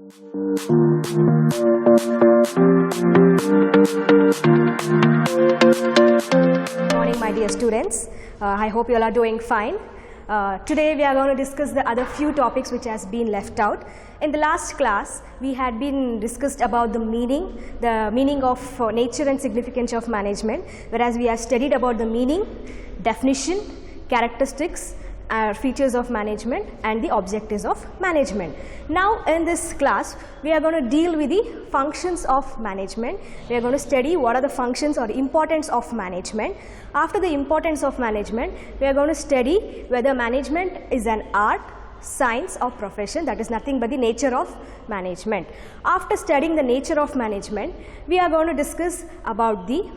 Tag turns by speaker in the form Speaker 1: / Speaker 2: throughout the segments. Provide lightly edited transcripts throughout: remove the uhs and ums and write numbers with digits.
Speaker 1: Morning, my dear students. I hope you all are doing fine. Today we are going to discuss the other few topics which has been left out. In the last class, we had been discussed about the meaning of nature and significance of management, whereas we have studied about the meaning, definition, characteristics, features of management and the objectives of management. Now in this class, we are going to deal with the functions of management. We are going to study what are the functions or importance of management. After the importance of management, we are going to study whether management is an art, science or profession, that is nothing but the nature of management. After studying the nature of management, we are going to discuss about the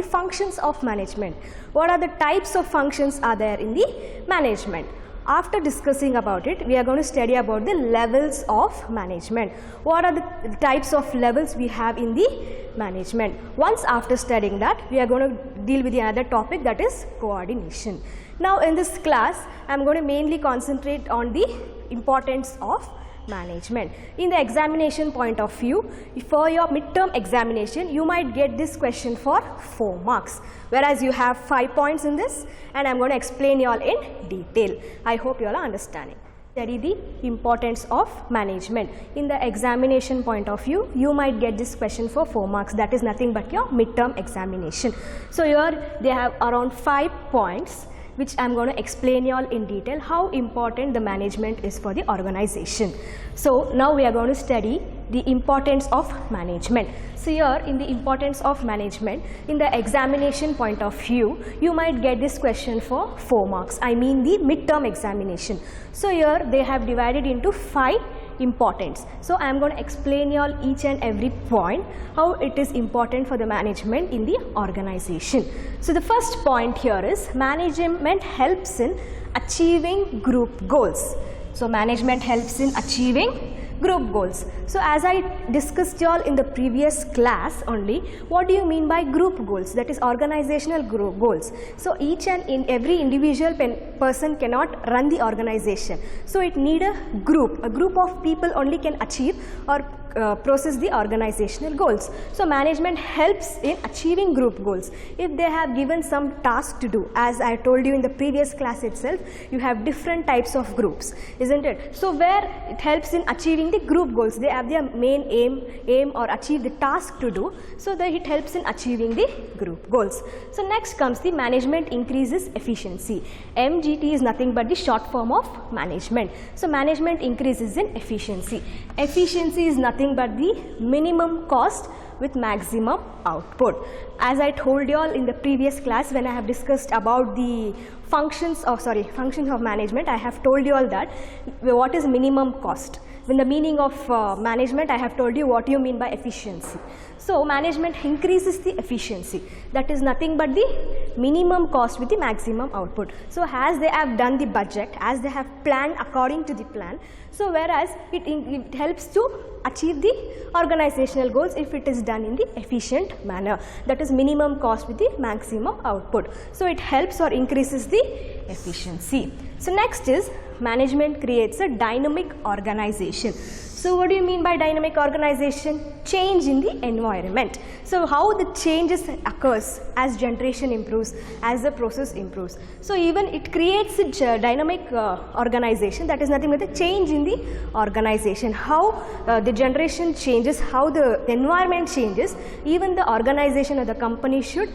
Speaker 1: functions of management. What are the types of functions are there in the management? After discussing about it, we are going to study about the levels of management. What are the types of levels we have in the management? Once after studying that, we are going to deal with another topic, that is coordination. Now in this class, I am going to mainly concentrate on the importance of management. In the examination point of view, for your midterm examination, you might get this question for 4 marks, whereas you have 5 points in this, and I am going to explain you all in detail. I hope you all are understanding. Study the importance of management. In the examination point of view, you might get this question for 4 marks, that is nothing but your midterm examination. So here they have around 5 points which I am going to explain you all in detail how important the management is for the organization. So now we are going to study the importance of management. So here in the importance of management, in the examination point of view, you might get this question for 4 marks, I mean the midterm examination. So here they have divided into 5 importance. So I am going to explain you all each and every point how it is important for the management in the organization. So the first point here is management helps in achieving group goals. So management helps in achieving group goals. So as I discussed you all in the previous class only, what do you mean by group goals? That is organizational group goals. So each and every individual person cannot run the organization. So it need a group of people only can achieve or process the organizational goals. So management helps in achieving group goals. If they have given some task to do, as I told you in the previous class itself, you have different types of groups, isn't it? So where it helps in achieving the group goals, they have their main aim or achieve the task to do, so that it helps in achieving the group goals. So next comes the management increases efficiency. MGT is nothing but the short form of management. So management increases in efficiency. Efficiency is nothing but the minimum cost with maximum output. As I told you all in the previous class when I have discussed about the functions of management, I have told you all that what is minimum cost. In the meaning of management, I have told you what you mean by efficiency. So management increases the efficiency, that is nothing but the minimum cost with the maximum output. So as they have done the budget, as they have planned according to the plan, so whereas it helps to achieve the organizational goals if it is done in the efficient manner, that is minimum cost with the maximum output. So it helps or increases the efficiency. So next is management creates a dynamic organization. So what do you mean by dynamic organization? Change in the environment. So how the changes occurs as generation improves, as the process improves. So even it creates a dynamic organization, that is nothing but the change in the organization. How the generation changes, how the environment changes, even the organization or the company should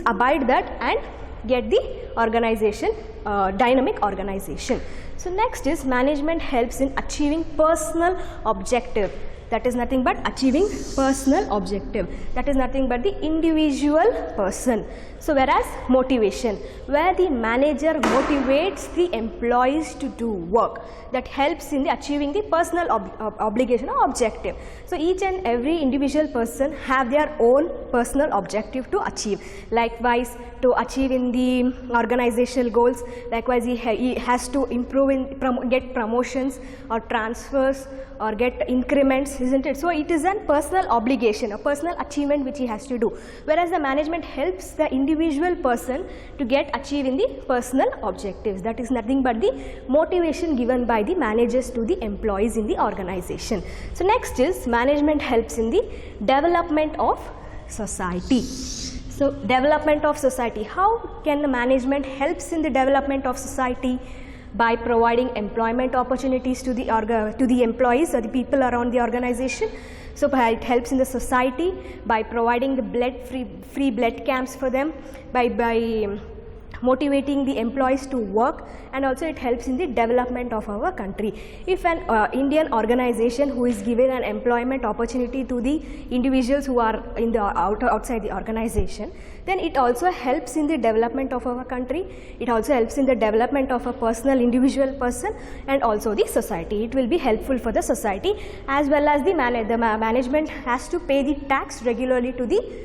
Speaker 1: abide that and get the organization, dynamic organization. So next is management helps in achieving personal objective. That is nothing but achieving personal objective. That is nothing but the individual person. So whereas motivation, where the manager motivates the employees to do work, that helps in the achieving the personal obligation or objective. So each and every individual person have their own personal objective to achieve. Likewise, to achieve in the organizational goals, likewise he has to improve in get promotions or transfers or get increments employees, isn't it? So it is a personal obligation, a personal achievement which he has to do. Whereas the management helps the individual person to get achieve in the personal objectives. That is nothing but the motivation given by the managers to the employees in the organization. So next is management helps in the development of society. So development of society. How can the management helps in the development of society? By providing employment opportunities to the employees or the people around the organization. So it helps in the society by providing the free blood camps for them, by motivating the employees to work, and also it helps in the development of our country. If an Indian organization who is given an employment opportunity to the individuals who are in the outside the organization, then it also helps in the development of our country. It also helps in the development of a personal individual person and also the society. It will be helpful for the society, as well as the management has to pay the tax regularly to the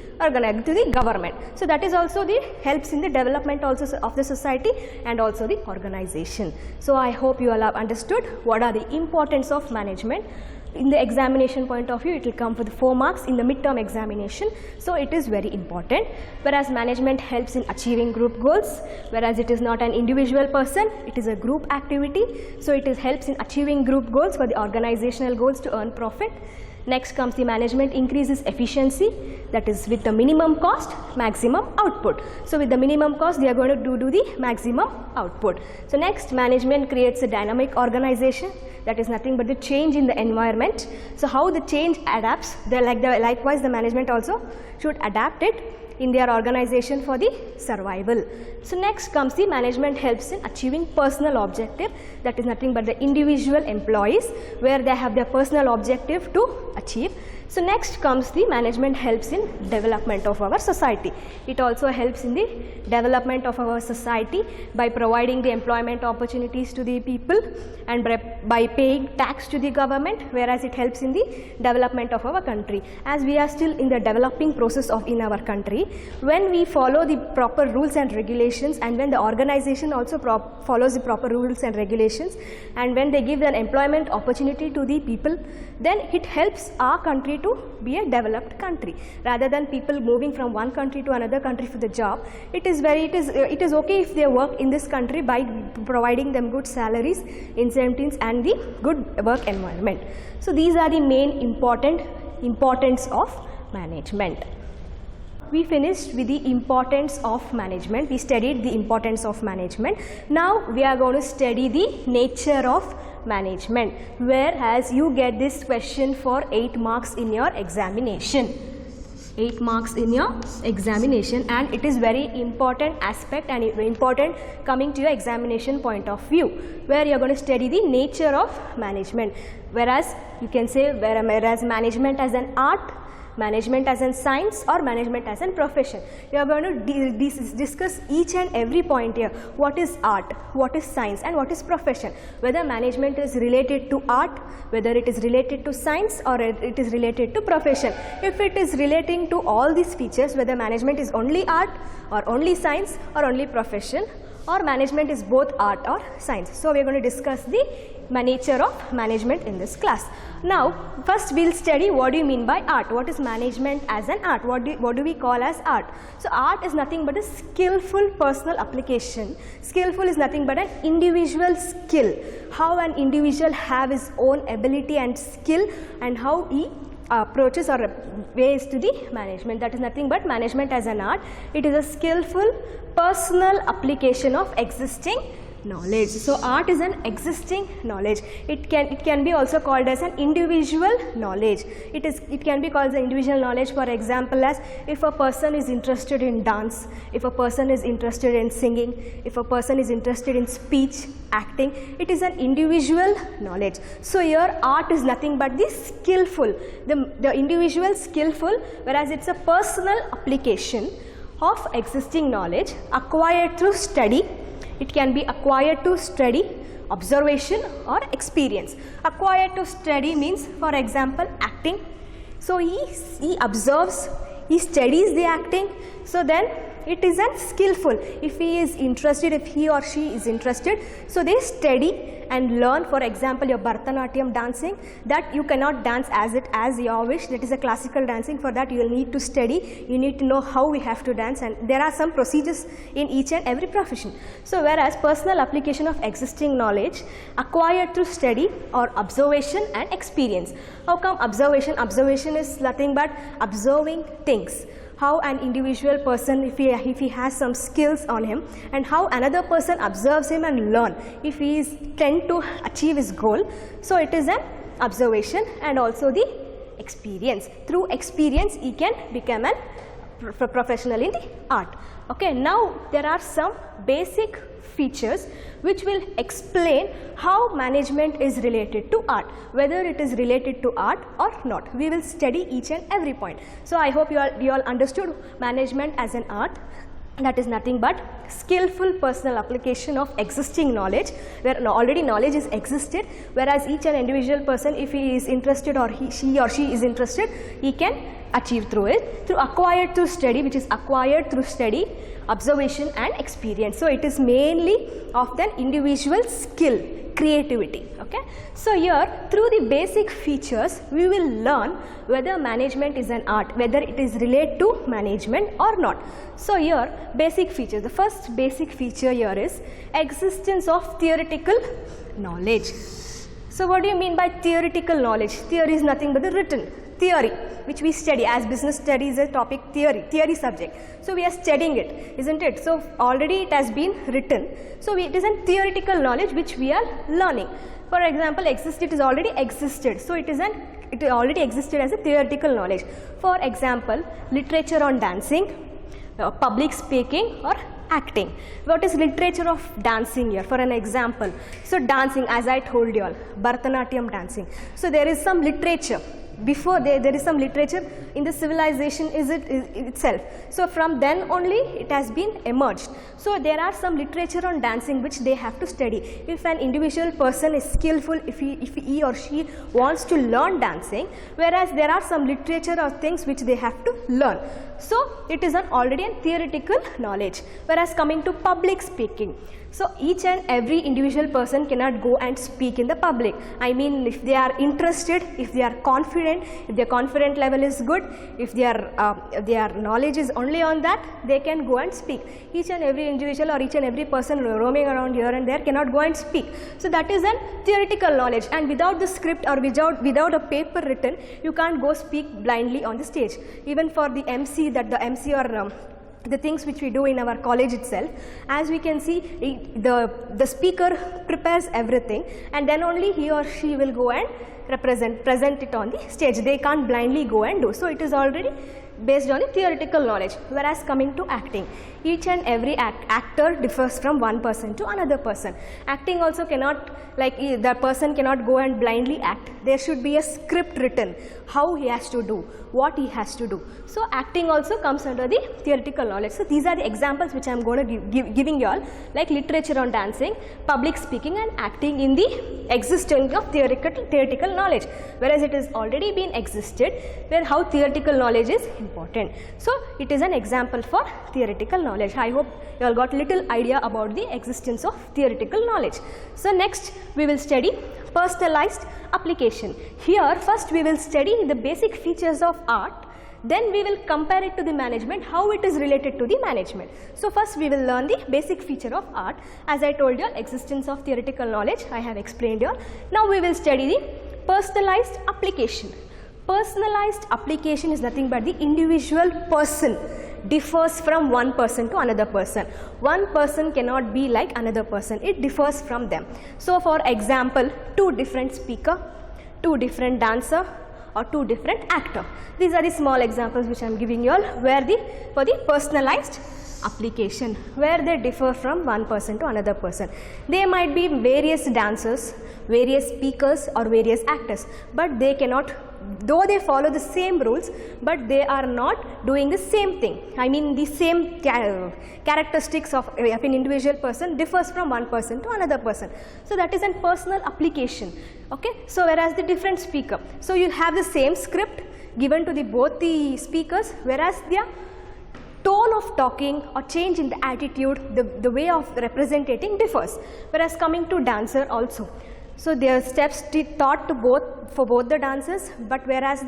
Speaker 1: government. So that is also the helps in the development also of the society and also the organization. So I hope you all have understood what are the importance of management. In the examination point of view, it will come for the 4 marks in the midterm examination. So it is very important. Whereas management helps in achieving group goals, whereas it is not an individual person, it is a group activity. So it helps in achieving group goals for the organizational goals to earn profit. Next comes the management increases efficiency, that is with the minimum cost, maximum output. So with the minimum cost, they are going to do the maximum output. So next, management creates a dynamic organization, that is nothing but the change in the environment. So how the change adapts, likewise the management also should adapt it in their organization for the survival. So next comes the management helps in achieving personal objective, that is nothing but the individual employees where they have their personal objective to achieve. So next comes the management helps in development of our society. It also helps in the development of our society by providing the employment opportunities to the people and by paying tax to the government, whereas it helps in the development of our country. As we are still in the developing process in our country, when we follow the proper rules and regulations, and when the organization also follows the proper rules and regulations, and when they give an employment opportunity to the people, then it helps our country to be a developed country. Rather than people moving from one country to another country for the job, it is okay if they work in this country by providing them good salaries, incentives and the good work environment. So these are the main importance of management. We finished with the importance of management. We studied the importance of management. Now we are going to study the nature of management, whereas you get this question for 8 marks in your examination. 8 marks in your examination, and it is very important aspect and important coming to your examination point of view, where you are going to study the nature of management. Whereas you can say whereas management as an art, management as a science, or management as a profession. We are going to discuss each and every point here. What is art, what is science, and what is profession. Whether management is related to art, whether it is related to science, or it is related to profession. If it is relating to all these features, whether management is only art or only science or only profession, or management is both art or science. So we are going to discuss the nature of management in this class. Now first we will study what do you mean by art. What is management as an art? What do we call as art? So art is nothing but a skillful personal application. Skillful is nothing but an individual skill. How an individual have his own ability and skill, and how he approaches or ways to the management. That is nothing but management as an art. It is a skillful personal application of existing knowledge. So art is an existing knowledge. It can be also called as an individual knowledge. It can be called as individual knowledge, for example, as if a person is interested in dance, if a person is interested in singing, if a person is interested in speech, acting, it is an individual knowledge. So here art is nothing but the skillful, the individual skillful, whereas it's a personal application of existing knowledge acquired through study. It can be acquired to study, observation, or experience. Acquired to study means, for example, acting. So he observes, he studies the acting. So then it is an skillful. If he is interested, if he or she is interested, so they study and learn. For example, your Bharatanatyam dancing, that you cannot dance as your wish, that is a classical dancing. For that you will need to study, you need to know how we have to dance, and there are some procedures in each and every profession. So whereas personal application of existing knowledge acquired through study or observation and experience. How come observation? Observation is nothing but observing things. How an individual person, if he has some skills on him, and how another person observes him and learn if he is tend to achieve his goal. So it is an observation and also the experience. Through experience he can become an professional in the art. Okay, now there are some basic features which will explain how management is related to art, whether it is related to art or not. We will study each and every point. So I hope you all understood management as an art. That is nothing but skillful personal application of existing knowledge, where already knowledge is existed, whereas each and individual person, if he is interested or she or she is interested, he can achieve through it, through acquired through study, which is acquired through study, observation and experience. So it is mainly of the individual skill, creativity. Okay, so here through the basic features we will learn whether management is an art, whether it is related to management or not. So here basic features, the first basic feature here is existence of theoretical knowledge. So what do you mean by theoretical knowledge? Theory is nothing but the written theory which we study, as business studies a topic, theory subject. So we are studying it, isn't it? So already it has been written. So it is a theoretical knowledge which we are learning. For example, it is already existed. So it already existed as a theoretical knowledge. For example, literature on dancing, public speaking or acting. What is literature of dancing here? For an example, so dancing, as I told you all, Bharatanatyam dancing. So there is some literature. Before there is some literature in the civilization itself. So from then only it has been emerged. So there are some literature on dancing which they have to study. If an individual person is skillful, if he or she wants to learn dancing, whereas there are some literature or things which they have to learn. So it is already a theoretical knowledge. Whereas coming to public speaking, so each and every individual person cannot go and speak in the public. I mean, if they are interested, if they are confident, if their confident level is good, if their knowledge is only on that, they can go and speak. Each and every individual or each and every person roaming around here and there cannot go and speak. So that is a theoretical knowledge, and without the script or without a paper written, you can't go speak blindly on the stage. Even for the MC, or the things which we do in our college itself, as we can see, the speaker prepares everything and then only he or she will go and present it on the stage. They can't blindly go and do. So it is already based on the theoretical knowledge. Whereas coming to acting, each and every actor differs from one person to another person. Acting also cannot, like the person cannot go and blindly act. There should be a script written, how he has to do, what he has to do. So acting also comes under the theoretical knowledge. So these are the examples which I am going to giving you all, like literature on dancing, public speaking and acting in the existence of theoretical knowledge. Whereas it has already been existed, where how theoretical knowledge is important. So it is an example for theoretical knowledge. I hope you all got little idea about the existence of theoretical knowledge. So next we will study personalized application. Here first we will study the basic features of art, then we will compare it to the management, how it is related to the management. So first we will learn the basic feature of art. As I told you, existence of theoretical knowledge I have explained you. Now we will study the personalized application. Personalized application is nothing but the individual person differs from one person to another person. One person cannot be like another person, it differs from them. So for example, two different speaker, two different dancer or two different actor. These are the small examples which I am giving you all, where for the personalized application, where they differ from one person to another person. They might be various dancers, various speakers or various actors, but they cannot, though they follow the same rules, but they are not doing the same thing. I mean, the same characteristics of an individual person differs from one person to another person. So that is a personal application. Okay, so whereas the different speaker, so you have the same script given to both the speakers, whereas tone of talking or change in the attitude, the way of representing differs. Whereas coming to dancer also, so there are steps taught to for both the dancers, but whereas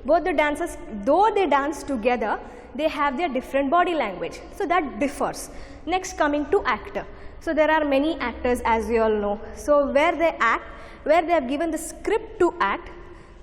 Speaker 1: both the dancers, though they dance together, they have their different body language, so that differs. Next, coming to actor. So there are many actors, as we all know. So where they act, where they have given the script to act,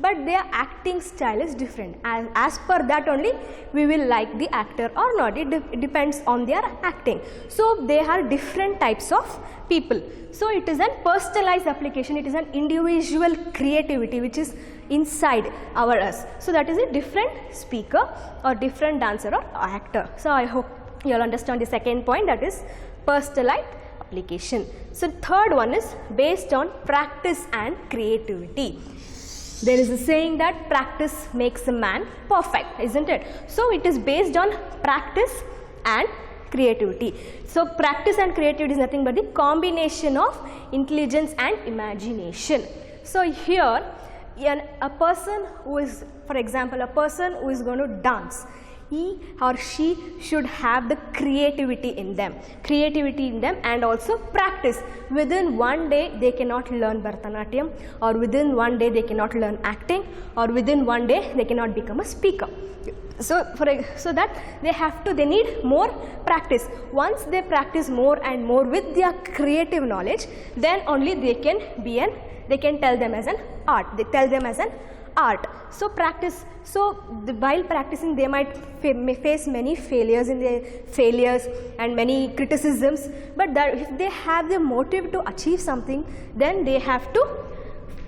Speaker 1: but their acting style is different. As per that only we will like the actor or not. It depends on their acting. So they are different types of people. So it is a personalized application. It is an individual creativity which is inside us. So that is a different speaker or different dancer or actor. So I hope you all understand the second point, that is personalized application. So third one is based on practice and creativity. There is a saying that practice makes a man perfect, isn't it? So it is based on practice and creativity. So practice and creativity is nothing but the combination of intelligence and imagination. So here a person who is, for example, a person who is going to dance, he or she should have the creativity in them and also practice. Within one day they cannot learn Bharatanatyam, or within one day they cannot learn acting, or within one day they cannot become a speaker. So that they need more practice. Once they practice more and more with their creative knowledge, then only they can tell them as an art. They tell them as an art. So practice. So while practicing, they may face many failures and many criticisms. But that if they have the motive to achieve something, then they have to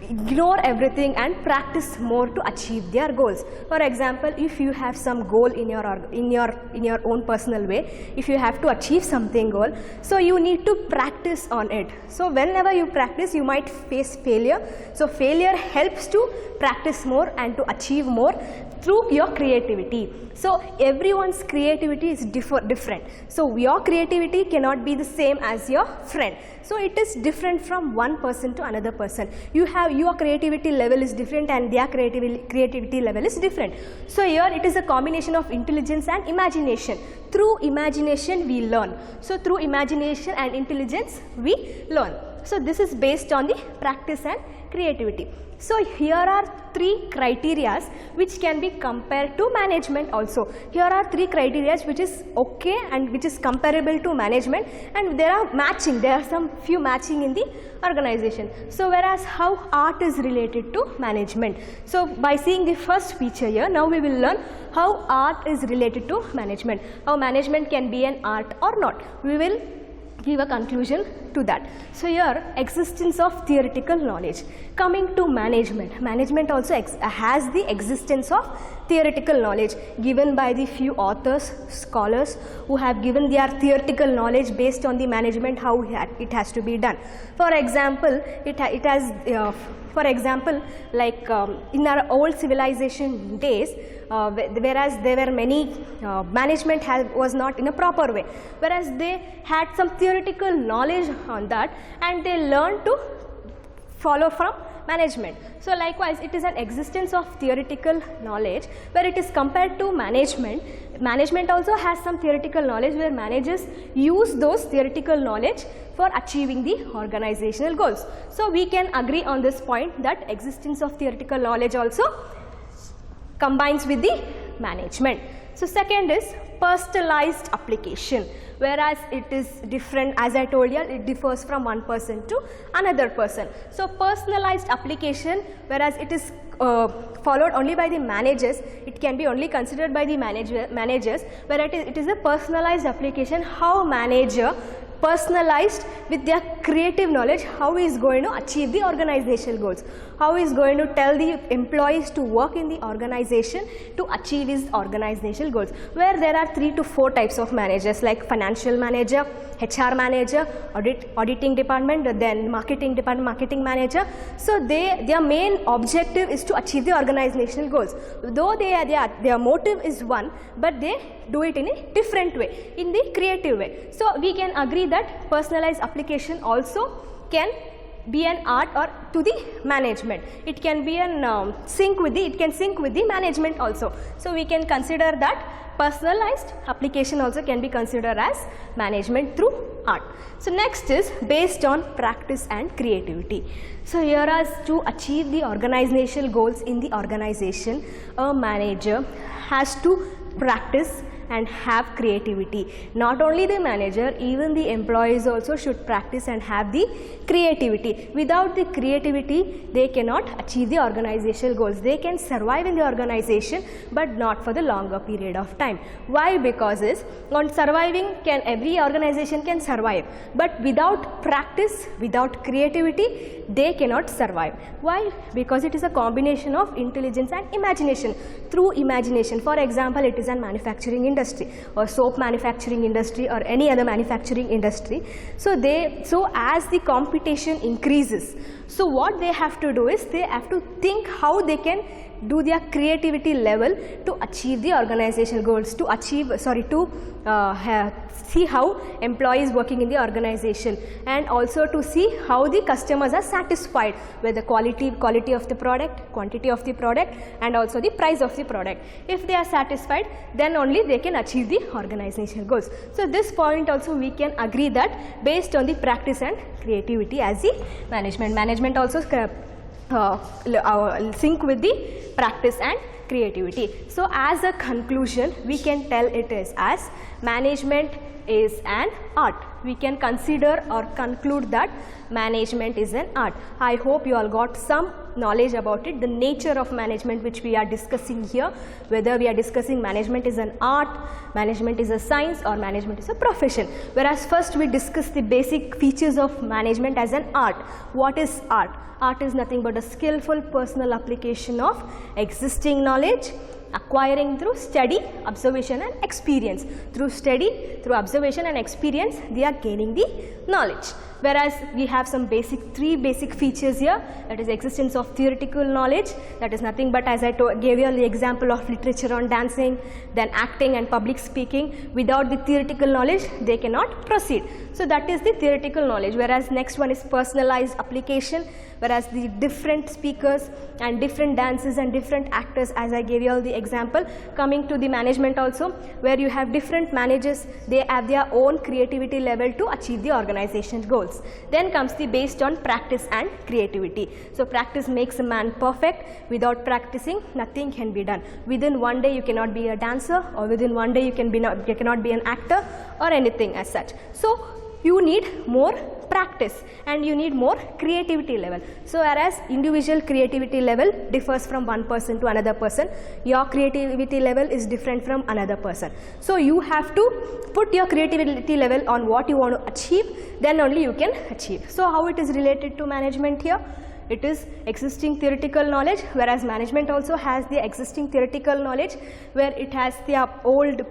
Speaker 1: ignore everything and practice more to achieve their goals. For example, if you have some goal in your own personal way, if you have to achieve something goal, so you need to practice on it. So whenever you practice, you might face failure. So failure helps to practice more and to achieve more through your creativity. So everyone's creativity is different. So your creativity cannot be the same as your friend. So it is different from one person to another person. Your creativity level is different and their creativity level is different. So here it is a combination of intelligence and imagination. Through imagination we learn. So through imagination and intelligence we learn. So this is based on the practice and creativity. So here are three criteria which can be compared to management also. Here are three criteria which is okay and which is comparable to management, and there are matching. There are some few matching in the organization. So whereas how art is related to management. So by seeing the first feature here, now we will learn how art is related to management. How management can be an art or not. We will give a conclusion to that. So here, existence of theoretical knowledge. Coming to management, management also has the existence of theoretical knowledge given by the few authors, scholars who have given their theoretical knowledge based on the management, how it has to be done. For example, like in our old civilization days, whereas there were many management was not in a proper way, whereas they had some theoretical knowledge on that and they learned to follow from management. So likewise, it is an existence of theoretical knowledge where it is compared to management. Management also has some theoretical knowledge where managers use those theoretical knowledge for achieving the organizational goals. So we can agree on this point that existence of theoretical knowledge also combines with the management. So second is personalized application, whereas it is different, as I told you, it differs from one person to another person. So personalized application, whereas it is followed only by the managers, it can be only considered by the managers, where it is a personalized application, how manager personalized with their creative knowledge, how he is going to achieve the organizational goals, how he is going to tell the employees to work in the organization to achieve his organizational goals, where there are 3 to 4 types of managers like financial manager, HR manager, auditing department, then marketing department, marketing manager. So their main objective is to achieve the organizational goals. Though their motive is one, but they do it in a different way, in the creative way. So we can agree that personalized application also can be an art or to the management. It can be an sync with the management also. So we can consider that personalized application also can be considered as management through art. So next is based on practice and creativity. So here as to achieve the organizational goals in the organization, a manager has to practice and have creativity. Not only the manager, even the employees also should practice and have the creativity. Without the creativity, they cannot achieve the organizational goals. They can survive in the organization, but not for the longer period of time. Why? Because on surviving, every organization can survive, but without practice, without creativity, they cannot survive. Why? Because it is a combination of intelligence and imagination. Through imagination, for example, it is a manufacturing industry or soap manufacturing industry or any other manufacturing industry. So as the competition increases, so what they have to do is they have to think how they can do their creativity level to achieve the organizational goals, to see how employees working in the organization, and also to see how the customers are satisfied with the quality of the product, quantity of the product, and also the price of the product. If they are satisfied, then only they can achieve the organizational goals. So this point also we can agree that based on the practice and creativity as the management also sync with the practice and creativity. So as a conclusion, we can tell it is as management is an art. We can consider or conclude that management is an art. I hope you all got some knowledge about it, the nature of management which we are discussing here, whether we are discussing management is an art, management is a science, or management is a profession. Whereas first we discussed the basic features of management as an art. What is art? Art is nothing but a skillful personal application of existing knowledge, acquiring through study, observation and experience. Through study, through observation and experience, they are gaining the knowledge. Whereas we have some three basic features here, that is existence of theoretical knowledge, that is nothing but, as I gave you the example of literature on dancing, then acting and public speaking. Without the theoretical knowledge, they cannot proceed. So that is the theoretical knowledge. Whereas next one is personalized application, whereas the different speakers and different dances and different actors, as I gave you all the example. Coming to the management also, where you have different managers, they have their own creativity level to achieve the organization's goals. Then comes the based on practice and creativity. So practice makes a man perfect. Without practicing, nothing can be done. Within one day you cannot be a dancer, or within one day you cannot be an actor or anything as such. So you need more practice and you need more creativity level. So whereas individual creativity level differs from one person to another person, your creativity level is different from another person. So you have to put your creativity level on what you want to achieve, then only you can achieve. So how it is related to management here? It is existing theoretical knowledge, whereas management also has the existing theoretical knowledge, where it has the old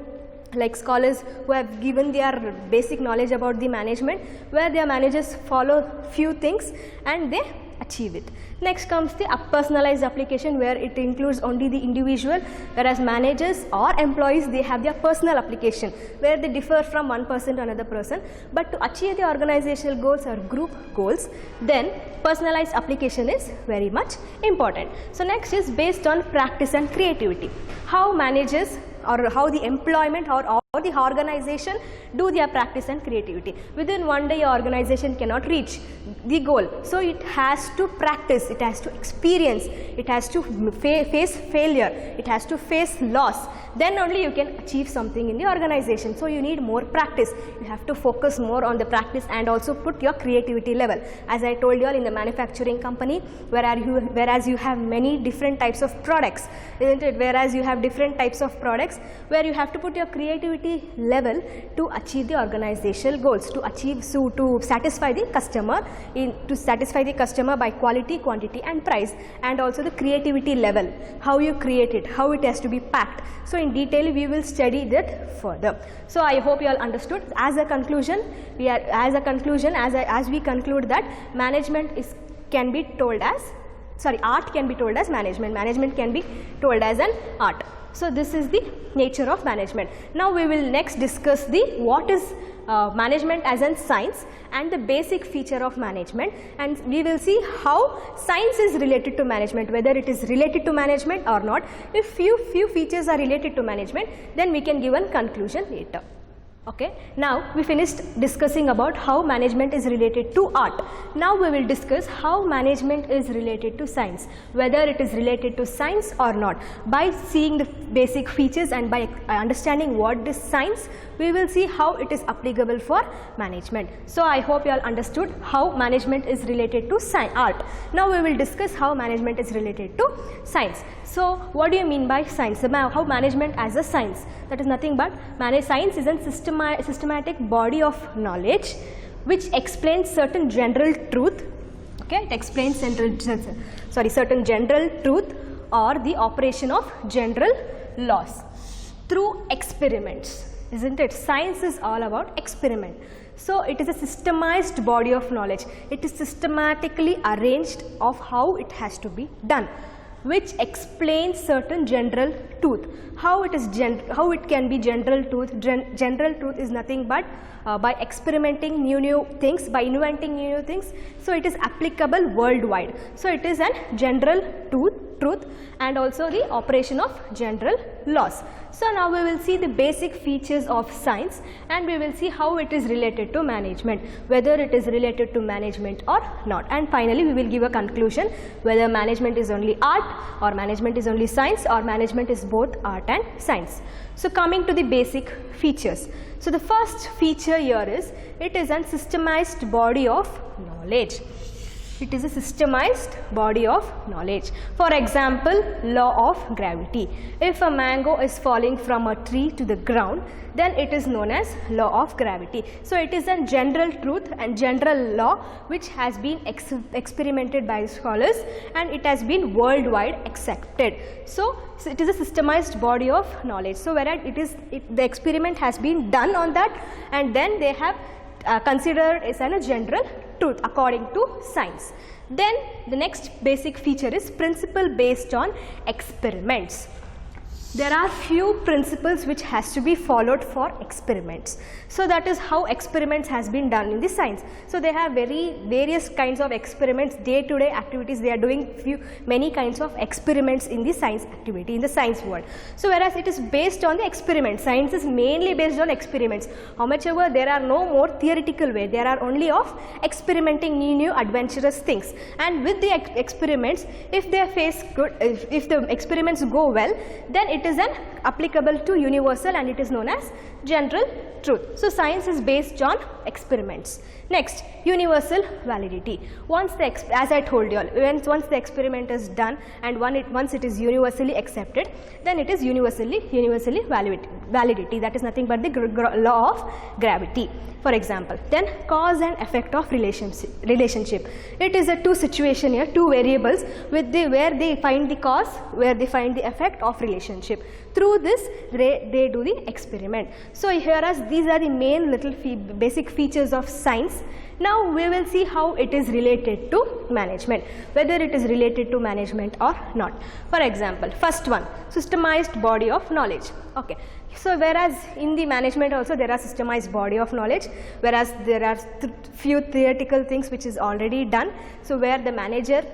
Speaker 1: like scholars who have given their basic knowledge about the management, where their managers follow few things and they achieve it. Next comes the personalized application, where it includes only the individual, whereas managers or employees, they have their personal application where they differ from one person to another person. But to achieve the organizational goals or group goals, then personalized application is very much important. So next is based on practice and creativity. How managers or how the employment or the organization do their practice and creativity. Within one day your organization cannot reach the goal. So it has to practice, it has to experience, it has to face failure, it has to face loss. Then only you can achieve something in the organization. So you need more practice. You have to focus more on the practice and also put your creativity level. As I told you all, in the manufacturing company, whereas you have many different types of products, isn't it? Whereas you have different types of products where you have to put your creativity level to achieve the organizational goals, to satisfy the customer, to satisfy the customer by quality, quantity and price, and also the creativity level, how you create it, how it has to be packed. So in detail we will study that further. So I hope you all understood. As a conclusion, as we conclude that management can be told as, art can be told as management, management can be told as an art. So this is the nature of management. Now we will next discuss what is management as a science and the basic feature of management, and we will see how science is related to management, whether it is related to management or not. If few features are related to management, then we can give a conclusion later. Okay, now we finished discussing about how management is related to art. Now we will discuss how management is related to science, whether it is related to science or not. By seeing the basic features and by understanding what is science, we will see how it is applicable for management. So I hope you all understood how management is related to art. Now we will discuss how management is related to science. So what do you mean by science? How management as a science? That is nothing but science is a systematic body of knowledge which explains certain general truth. Okay, it explains certain general truth or the operation of general laws through experiments. Isn't it? Science is all about experiment. So it is a systemized body of knowledge. It is systematically arranged of how it has to be done, which explains certain general truth. How it can be general truth? General truth is nothing but by experimenting new things, by inventing new things. So it is applicable worldwide. So it is a general truth and also the operation of general laws. So now we will see the basic features of science and we will see how it is related to management, whether it is related to management or not. And finally we will give a conclusion whether management is only art or management is only science or management is both art and science. So coming to the basic features. So the first feature here is it is a systemized body of knowledge. It is a systemized body of knowledge. For example, law of gravity. If a mango is falling from a tree to the ground, then it is known as law of gravity. So it is a general truth and general law which has been experimented by scholars and it has been worldwide accepted. So it is a systemized body of knowledge. So whereas the experiment has been done on that and then they have considered as a general truth according to science. Then the next basic feature is principle based on experiments. There are few principles which has to be followed for experiments. So that is how experiments has been done in the science. So they have various kinds of experiments, day-to-day activities. They are doing many kinds of experiments in the science activity, in the science world. So whereas it is based on the experiments, science is mainly based on experiments. How much ever there are no more theoretical way, there are only of experimenting new adventurous things. And with the experiments, if they face good, if the experiments go well, then it is applicable to universal and it is known as general truth. So science is based on experiments. Next, universal validity. As I told you all, once the experiment is done and once it is universally accepted, then it is universally validity. That is nothing but the law of gravity. For example, then cause and effect of relationship. It is a two situation here, two variables with where they find the cause, where they find the effect of relationship. Through this, they do the experiment. So hereas these are the main basic features of science. Now we will see how it is related to management, whether it is related to management or not. For example, first one, systemized body of knowledge. Okay. So whereas in the management also there are systemized body of knowledge, whereas there are few theoretical things which is already done. So where the manager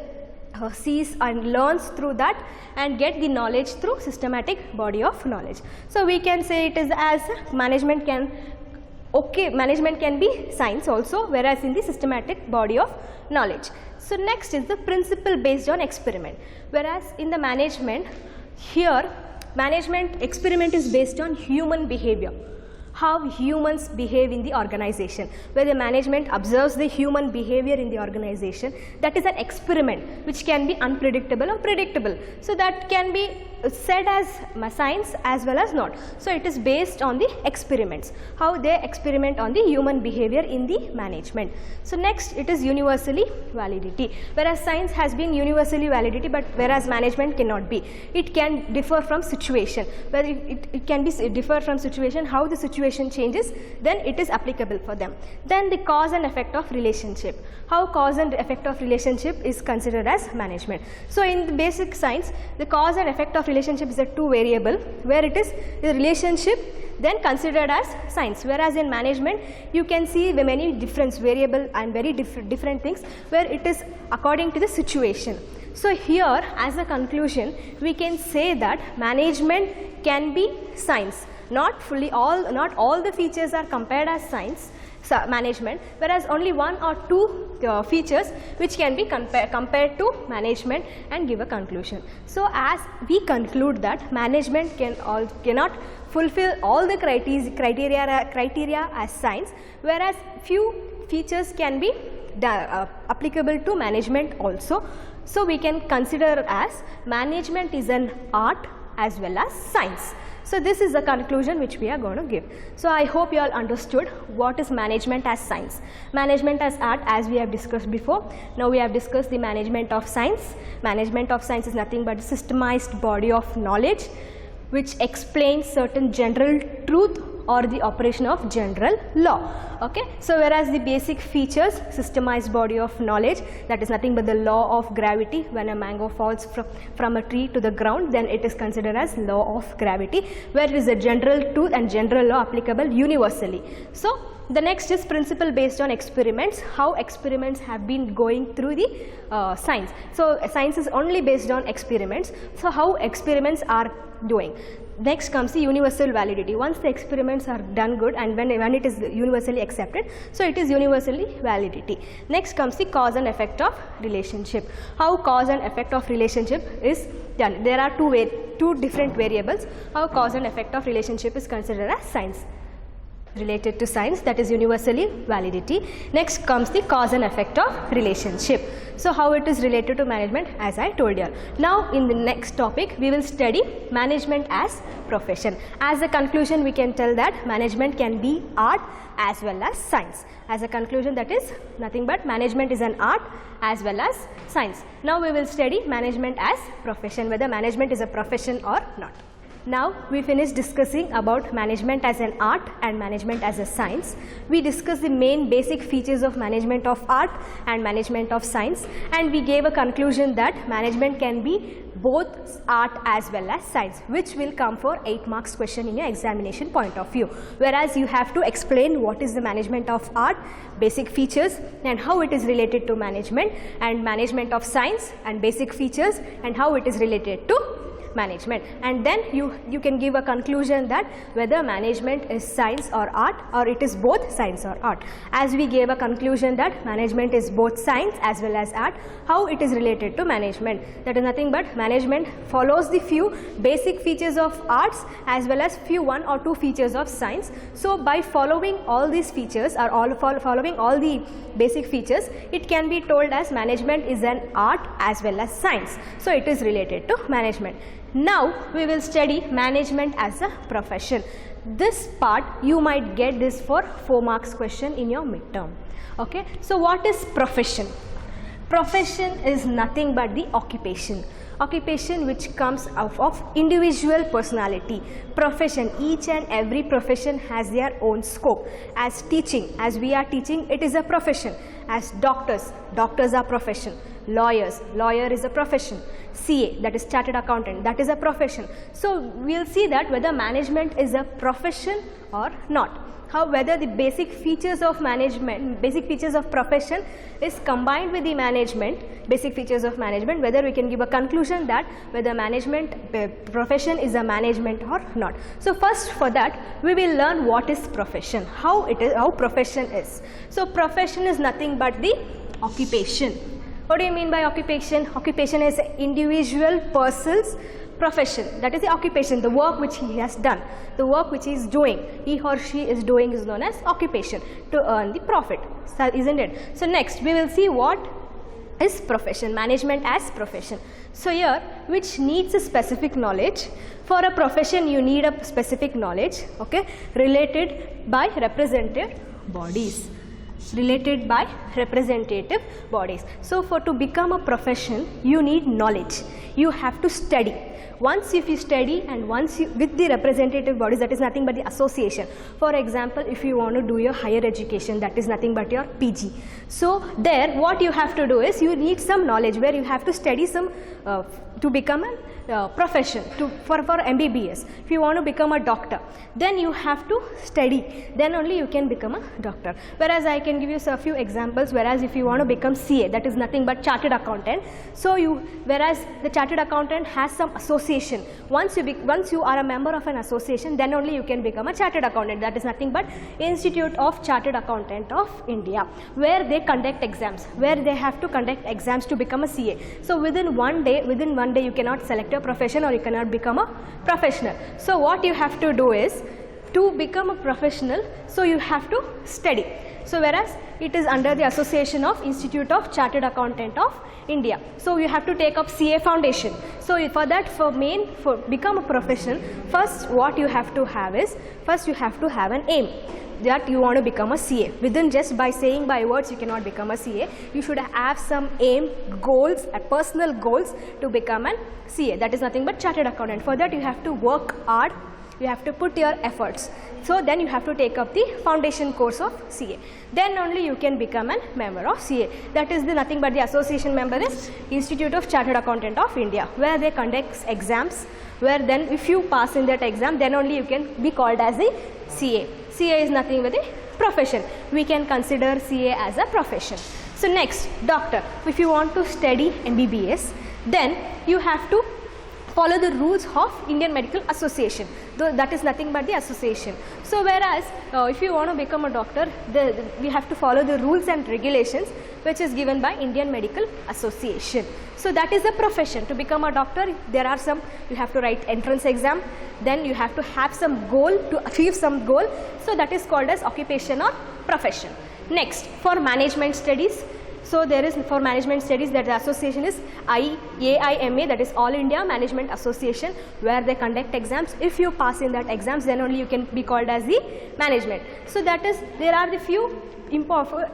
Speaker 1: sees and learns through that and get the knowledge through systematic body of knowledge. So we can say it is as management can be science also, whereas in the systematic body of knowledge. So next is the principle based on experiment, whereas in the management here experiment is based on human behavior, how humans behave in the organization, where the management observes the human behavior in the organization. That is an experiment which can be unpredictable or predictable. So that can be said as science as well as not. So it is based on the experiments, how they experiment on the human behavior in the management. So next it is universally validity, whereas science has been universally validity, but whereas management cannot be. It can differ from situation, where it can be differ from situation, how the situation changes, then it is applicable for them. Then the cause and effect of relationship, how cause and effect of relationship is considered as management. So in the basic science, the cause and effect of relationship is a two variable, where it is the relationship then considered as science, whereas in management you can see the many different variable and very different things where it is according to the situation. So here as a conclusion we can say that management can be science, not all the features are compared as science management, whereas only one or two features which can be compared to management and give a conclusion. So as we conclude that management cannot fulfill all the criteria as science, whereas few features can be applicable to management also. So we can consider as management is an art as well as science. So this is the conclusion which we are going to give. So I hope you all understood what is management as science. Management as art, as we have discussed before. Now we have discussed the management of science. Management of science is nothing but a systemized body of knowledge which explains certain general truth or the operation of general law. Okay. So whereas the basic features, systemized body of knowledge, that is nothing but the law of gravity. When a mango falls from a tree to the ground, then it is considered as law of gravity, where it is a general truth and general law applicable universally. So the next is principle based on experiments, how experiments have been going through the science. So science is only based on experiments, so how experiments are doing. Next comes the universal validity. Once the experiments are done good and when it is universally accepted, so it is universally validity. Next comes the cause and effect of relationship. How cause and effect of relationship is done. There are two different variables. How cause and effect of relationship is considered as science. Related to science, that is universally validity. Next comes the cause and effect of relationship. So how it is related to management, as I told you. Now in the next topic we will study management as profession. As a conclusion we can tell that management can be art as well as science. As a conclusion, that is nothing but management is an art as well as science. Now we will study management as profession, whether management is a profession or not. Now we finished discussing about management as an art and management as a science. We discussed the main basic features of management of art and management of science, and we gave a conclusion that management can be both art as well as science, which will come for 8 marks question in your examination point of view. Whereas you have to explain what is the management of art, basic features and how it is related to management, and management of science and basic features and how it is related to management, and then you can give a conclusion that whether management is science or art, or it is both science or art. As we gave a conclusion that management is both science as well as art, how it is related to management, that is nothing but management follows the few basic features of arts as well as few 1 or 2 features of science. So by following all these features or following all the basic features, it can be told as management is an art as well as science. So it is related to management. Now we will study management as a profession. This part you might get this for 4 marks question in your midterm. Okay. So what is profession? Profession is nothing but the occupation. Occupation which comes out of individual personality. Profession, each and every profession has their own scope. As teaching, as we are teaching, it is a profession. As doctors, doctors are profession. Lawyers, lawyer is a profession. CA, that is chartered accountant, that is a profession. So we will see that whether management is a profession or not. How whether the basic features of management, basic features of profession is combined with the management, basic features of management, whether we can give a conclusion that whether management profession is a management or not. So first for that we will learn what is profession, how profession is. So profession is nothing but the occupation. What do you mean by occupation? Occupation is an individual person's profession, that is the occupation, the work which he has done, the work which he is doing, he or she is doing is known as occupation to earn the profit, so, isn't it? So next we will see what is profession, management as profession. So here, which needs a specific knowledge. For a profession you need a specific knowledge, okay, related by represented bodies. related by representative bodies. So to become a profession, you need knowledge. You have to study. Once if you study and once you with the representative bodies, that is nothing but the association. For example, if you want to do your higher education, that is nothing but your PG. So there what you have to do is you need some knowledge where you have to study some to become a profession for MBBS. If you want to become a doctor, then you have to study, then only you can become a doctor. Whereas I can give you a few examples, whereas if you want to become CA, that is nothing but chartered accountant. So whereas the chartered accountant has some association. Once you are a member of an association, then only you can become a chartered accountant. That is nothing but Institute of Chartered Accountant of India, where they conduct exams, where they have to conduct exams to become a CA. So within one day you cannot select a profession or you cannot become a professional. So what you have to do is to become a professional, so you have to study. So whereas it is under the association of Institute of Chartered Accountant of India. So you have to take up CA foundation. So for that, for become a profession, first what you have to have is, first you have to have an aim that you want to become a CA. Within just by saying by words you cannot become a CA. You should have some aim, goals, personal goals to become an CA. That is nothing but chartered accountant. For that you have to work hard, you have to put your efforts. So then you have to take up the foundation course of CA. Then only you can become a member of CA. That is nothing but the association member is Institute of Chartered Accountant of India, where they conduct exams, where then if you pass in that exam, then only you can be called as a CA. CA is nothing but a profession. We can consider CA as a profession. So next, doctor. If you want to study MBBS, then you have to follow the rules of Indian Medical Association. That is nothing but the association. So whereas if you want to become a doctor, we have to follow the rules and regulations which is given by Indian Medical Association. So that is a profession. To become a doctor, there are some, you have to write entrance exam, then you have to have some goal to achieve some goal. So that is called as occupation or profession. Next, for management studies, so there is for management studies that the association is AIMA, that is All India Management Association, where they conduct exams. If you pass in that exams, then only you can be called as the management. So that is, there are the few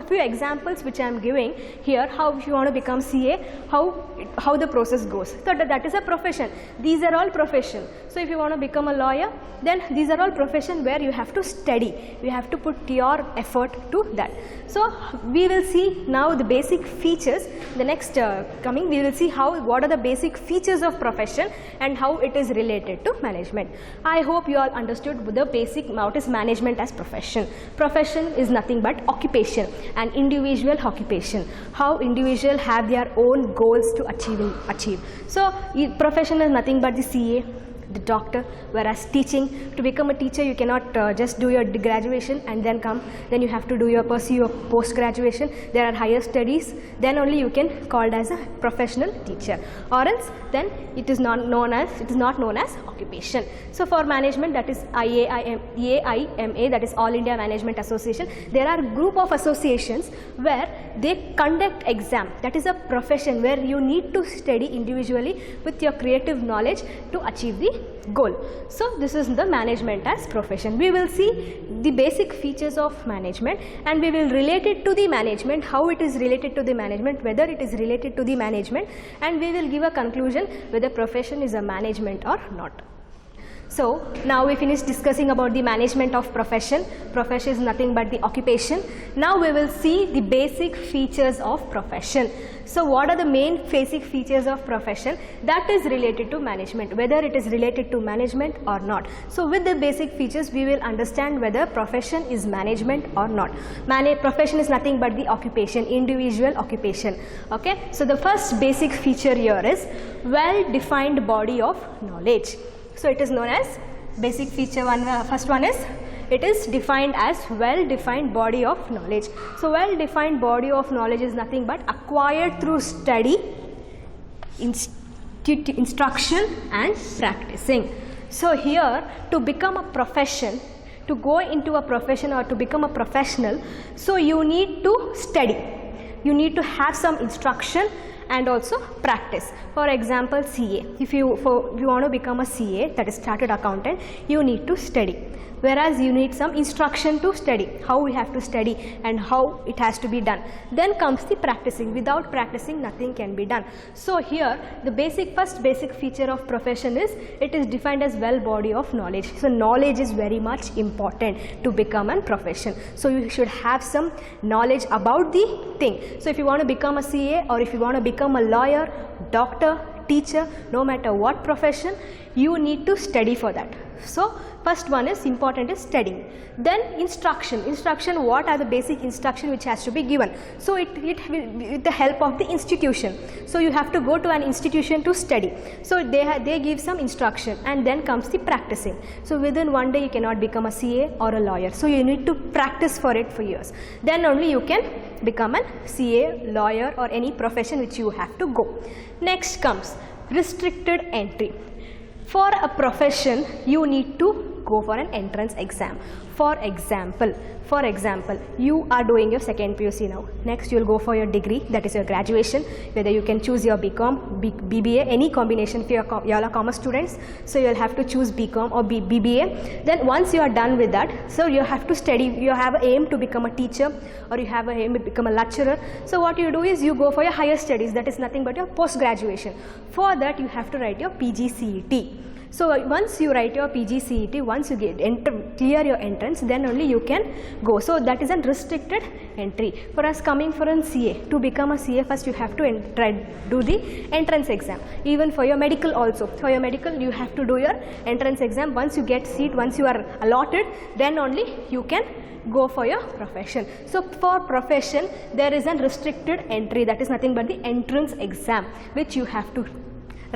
Speaker 1: examples which I am giving here, how if you want to become CA, how the process goes. So that is a profession. These are all profession. So if you want to become a lawyer, then these are all profession where you have to study. You have to put your effort to that. So we will see now the basic features. The next coming, we will see what are the basic features of profession and how it is related to management. I hope you all understood the basic what is management as profession. Profession is nothing but occupation, an individual occupation, how individuals have their own goals to achieve. So profession is nothing but the CA, the doctor, whereas teaching, to become a teacher you cannot just do your graduation and then you have to pursue your post graduation. There are higher studies, then only you can called as a professional teacher, or else then it is not known as occupation. So for management, that is AIMA, that is All India Management Association. There are group of associations where they conduct exam. That is a profession where you need to study individually with your creative knowledge to achieve the goal. So this is the management as profession. We will see the basic features of management and we will relate it to the management, how it is related to the management, whether it is related to the management, and we will give a conclusion whether profession is a management or not. So now we finished discussing about the management of profession. Profession is nothing but the occupation. Now we will see the basic features of profession. So what are the main basic features of profession that is related to management, whether it is related to management or not. So with the basic features we will understand whether profession is management or not. Profession is nothing but the occupation, individual occupation. Okay. So the first basic feature here is well-defined body of knowledge. So it is known as basic feature one. First one is it is defined as well-defined body of knowledge. So well-defined body of knowledge is nothing but acquired through study, instruction and practicing. So here, to become a profession, to go into a profession or to become a professional, so you need to study. You need to have some instruction and also practice. For example, CA. If you want to become a CA, that is Chartered Accountant, you need to study. Whereas you need some instruction to study, how we have to study and how it has to be done. Then comes the practicing. Without practicing, nothing can be done. So here, the first basic feature of profession is, it is defined as well body of knowledge. So knowledge is very much important to become a profession. So you should have some knowledge about the thing. So if you want to become a CA, or if you want to become a lawyer, doctor, teacher, no matter what profession, you need to study for that. So first one is important is studying. Then instruction. What are the basic instruction which has to be given? So it with the help of the institution. So you have to go to an institution to study. So they give some instruction, and then comes the practicing. So within one day you cannot become a CA or a lawyer. So you need to practice for it for years. Then only you can become a CA, lawyer, or any profession which you have to go. Next comes restricted entry. For a profession, you need to go for an entrance exam. For example, you are doing your second PUC now. Next, you will go for your degree, that is your graduation. Whether you can choose your BCom, BBA, any combination for you all are commerce students. So you will have to choose BCom or BBA. Then once you are done with that, so you have to study. You have an aim to become a teacher, or you have an aim to become a lecturer. So what you do is you go for your higher studies. That is nothing but your post graduation. For that, you have to write your PGCET. So once you write your PGCET, once you clear your entrance, then only you can go. So that is a restricted entry. For us coming for a CA, to become a CA, first you have to do the entrance exam. Even for your medical also. For your medical, you have to do your entrance exam. Once you get seat, once you are allotted, then only you can go for your profession. So for profession, there is a restricted entry. That is nothing but the entrance exam, which you have to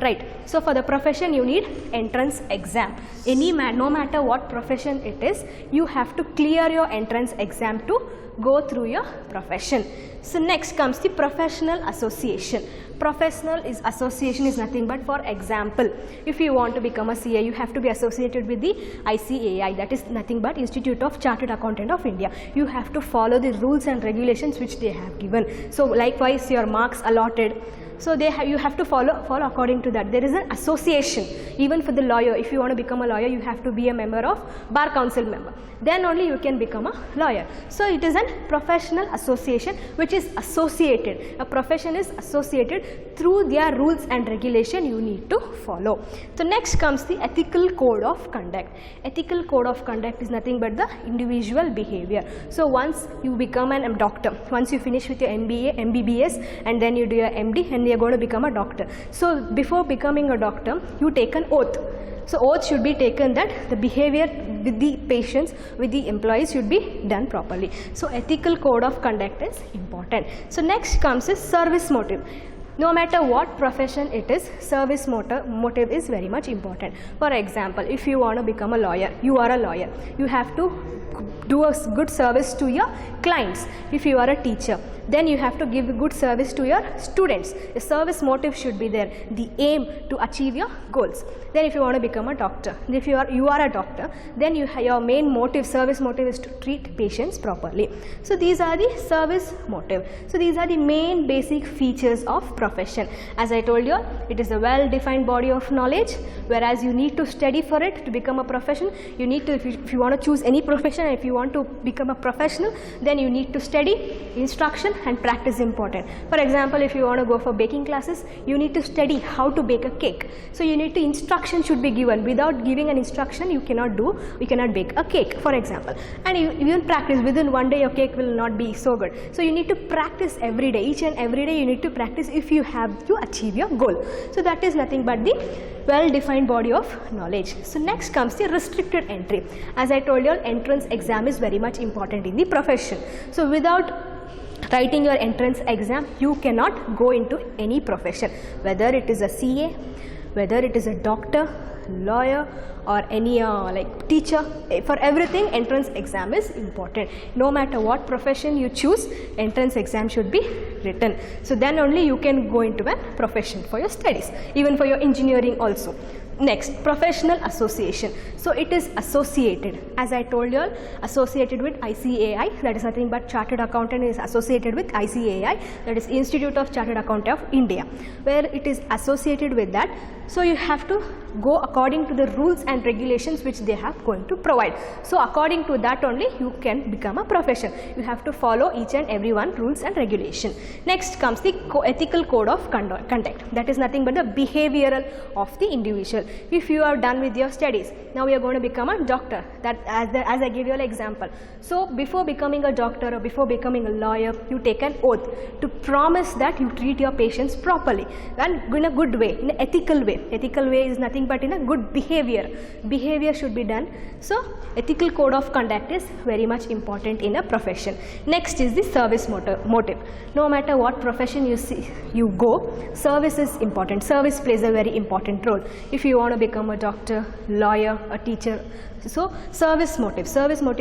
Speaker 1: write. So for the profession, you need entrance exam. No matter what profession it is, you have to clear your entrance exam to go through your profession. So next comes the professional association. Professional association is nothing but, for example, if you want to become a CA, you have to be associated with the ICAI, that is nothing but Institute of Chartered Accountant of India. You have to follow the rules and regulations which they have given. So likewise, your marks allotted. So you have to follow according to that. There is an association. Even for the lawyer, if you want to become a lawyer, you have to be a member of Bar Council member. Then only you can become a lawyer. So it is a professional association which is associated. A profession is associated through their rules and regulation you need to follow. So next comes the ethical code of conduct. Ethical code of conduct is nothing but the individual behavior. So once you become a doctor, once you finish with your MBA, MBBS, and then you do your MD, and you are going to become a doctor. So before becoming a doctor, you take an oath. So oath should be taken that the behavior with the patients, with the employees should be done properly. So ethical code of conduct is important. So next comes is service motive. No matter what profession it is, service motive is very much important. For example, if you want to become a lawyer, you are a lawyer, you have to do a good service to your clients. If you are a teacher, then you have to give a good service to your students. The service motive should be there, the aim to achieve your goals. Then if you want to become a doctor, if you are a doctor, then your main motive, service motive, is to treat patients properly. So these are the service motive. So these are the main basic features of profession. As I told you, it is a well-defined body of knowledge, whereas you need to study for it to become a profession. You need to, if you want to choose any profession, if you want to become a professional, then you need to study. Instruction and practice important. For example, if you want to go for baking classes, you need to study how to bake a cake. So you need to, instruction should be given. Without giving an instruction, you cannot bake a cake, for example. And you even practice. Within one day your cake will not be so good. So you need to practice every day. Each and every day you need to practice if you have to achieve your goal. So that is nothing but the well-defined body of knowledge. So next comes the restricted entry. As I told you, entrance exam is very much important in the profession. So without writing your entrance exam, you cannot go into any profession, whether it is a CA, whether it is a doctor, lawyer, or any like teacher. For everything, entrance exam is important. No matter what profession you choose, entrance exam should be written. So then only you can go into a profession for your studies, even for your engineering also. Next, professional association. So it is associated, as I told you all, associated with ICAI, that is nothing but Chartered Accountant is associated with ICAI, that is Institute of Chartered Accountant of India, where it is associated with that. So you have to go according to the rules and regulations which they have going to provide. So according to that only you can become a profession. You have to follow each and every one rules and regulation. Next comes the ethical code of conduct. That is nothing but the behavioral of the individual. If you are done with your studies, now you are going to become a doctor. That as I gave you an example. So before becoming a doctor or before becoming a lawyer, you take an oath to promise that you treat your patients properly and in a good way, in an ethical way. Ethical way is nothing but in a good behavior. Behavior should be done. So ethical code of conduct is very much important in a profession. Next is the service motive. No matter what profession you go, service is important. Service plays a very important role. If you want to become a doctor, lawyer, a teacher, so service motive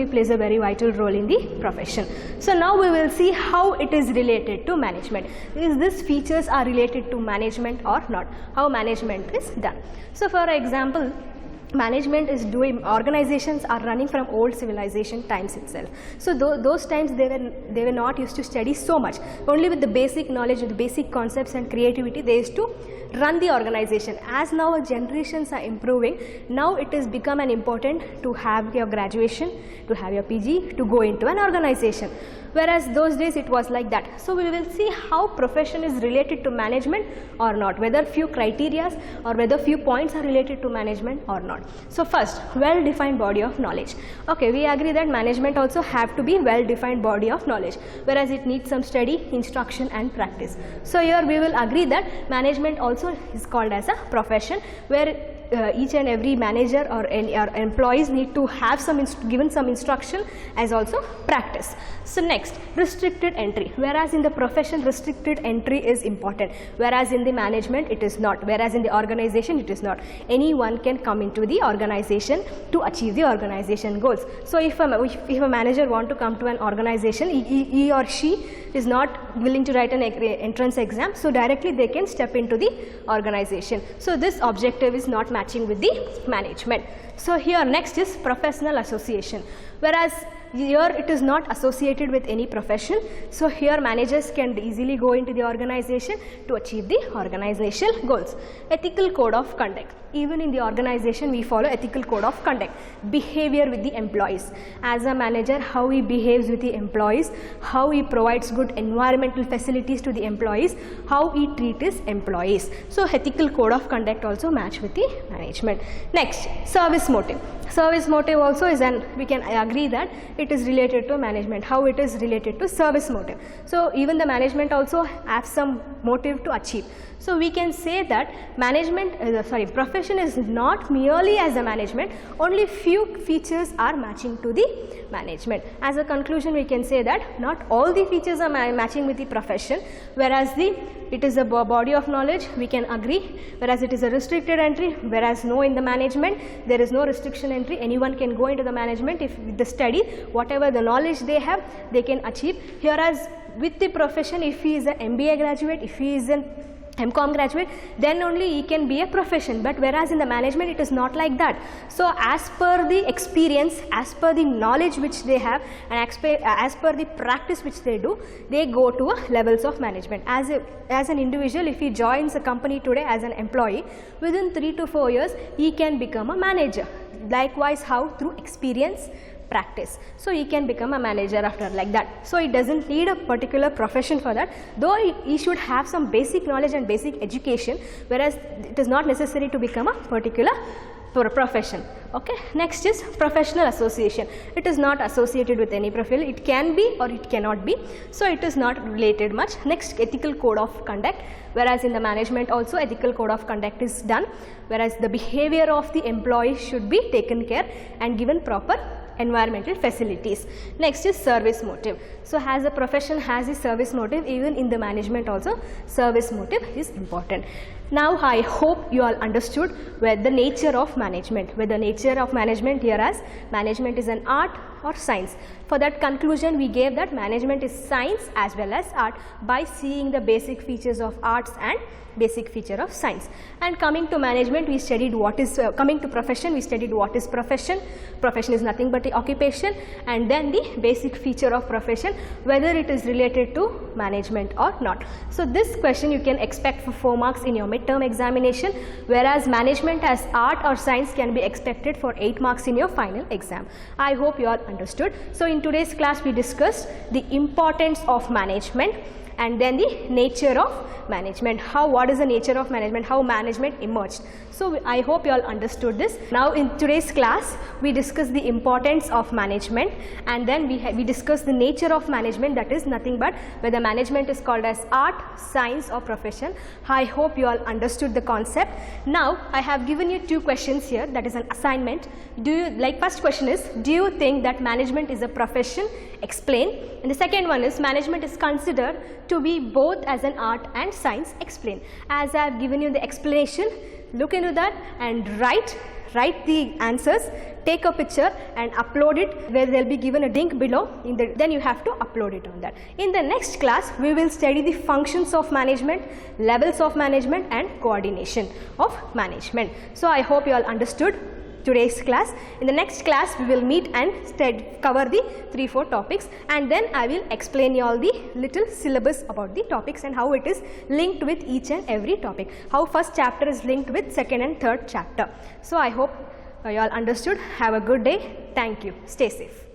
Speaker 1: plays a very vital role in the profession. So now we will see how it is related to management. Is these features are related to management or not? How management is done. So for example, management is doing, organizations are running from old civilization times itself. So those times they were not used to study so much. Only with the basic knowledge, with the basic concepts and creativity, they used to run the organization. As now our generations are improving, now it has become an important to have your graduation, to have your PG, to go into an organization. Whereas those days it was like that. So we will see how profession is related to management or not, whether few criteria or whether few points are related to management or not. So first, well-defined body of knowledge. Okay, we agree that management also have to be well-defined body of knowledge, whereas it needs some study, instruction and practice. So here we will agree that management also is called as a profession, where each and every manager or employees need to have given some instruction as also practice. So next, restricted entry. Whereas in the profession restricted entry is important, whereas in the management it is not, whereas in the organization it is not. Anyone can come into the organization to achieve the organization goals. So if a manager want to come to an organization, he or she is not willing to write an entrance exam, so directly they can step into the organization. So this objective is not matching with the management. So here next is professional association. Whereas here it is not associated with any profession. So here managers can easily go into the organization to achieve the organizational goals. Ethical code of conduct. Even in the organization we follow ethical code of conduct. Behavior with the employees. As a manager, how he behaves with the employees, how he provides good environmental facilities to the employees, how he treats his employees. So ethical code of conduct also match with the management. Next, service motive. Service motive also is we can agree that it is related to management. How it is related to service motive. So even the management also have some motive to achieve. So we can say that profession is not merely as a management, only few features are matching to the management. As a conclusion, we can say that not all the features are matching with the profession, whereas it is a body of knowledge, we can agree, whereas it is a restricted entry, whereas no in the management, there is no restriction entry, anyone can go into the management if with the study, whatever the knowledge they have, they can achieve. Whereas with the profession, if he is an MBA graduate, if he is an MCom graduate, then only he can be a profession. But whereas in the management it is not like that. So as per the experience, as per the knowledge which they have, and as per the practice which they do, they go to levels of management. As an individual, if he joins a company today as an employee, within 3 to 4 years he can become a manager. Likewise, how? Through experience, practice. So he can become a manager after like that. So he doesn't need a particular profession for that, though he should have some basic knowledge and basic education, whereas it is not necessary to become a particular profession. Okay, next is professional association. It is not associated with any profession. It can be or it cannot be, so it is not related much. Next, ethical code of conduct. Whereas in the management also ethical code of conduct is done, whereas the behavior of the employee should be taken care and given proper environmental facilities. Next is service motive. So as a profession has a service motive, even in the management also service motive is important. Now I hope you all understood where the nature of management, here as management is an art or science. For that conclusion, we gave that management is science as well as art by seeing the basic features of arts and basic feature of science. And coming to management, we studied what is, coming to profession, we studied what is profession. Profession is nothing but the occupation, and then the basic feature of profession, whether it is related to management or not. So this question you can expect for 4 marks in your midterm examination, whereas management as art or science can be expected for 8 marks in your final exam. I hope you all understood. So in today's class, we discussed the importance of management and then the nature of management, what is the nature of management, how management emerged. So I hope you all understood this. Now in today's class, we discussed the importance of management, and then we discussed the nature of management, that is nothing but whether management is called as art, science or profession. I hope you all understood the concept. Now I have given you 2 questions here, that is an assignment. First question is, do you think that management is a profession? Explain. And the second one is, management is considered to be both as an art and science. Explain. As I have given you the explanation, look into that and write the answers, take a picture and upload it, where they will be given a link below, then you have to upload it on that. In the next class, we will study the functions of management, levels of management and coordination of management. So I hope you all understood today's class. In the next class, we will meet and cover the 3-4 topics, and then I will explain you all the little syllabus about the topics and how it is linked with each and every topic, how first chapter is linked with second and third chapter. So I hope you all understood. Have a good day. Thank you. Stay safe.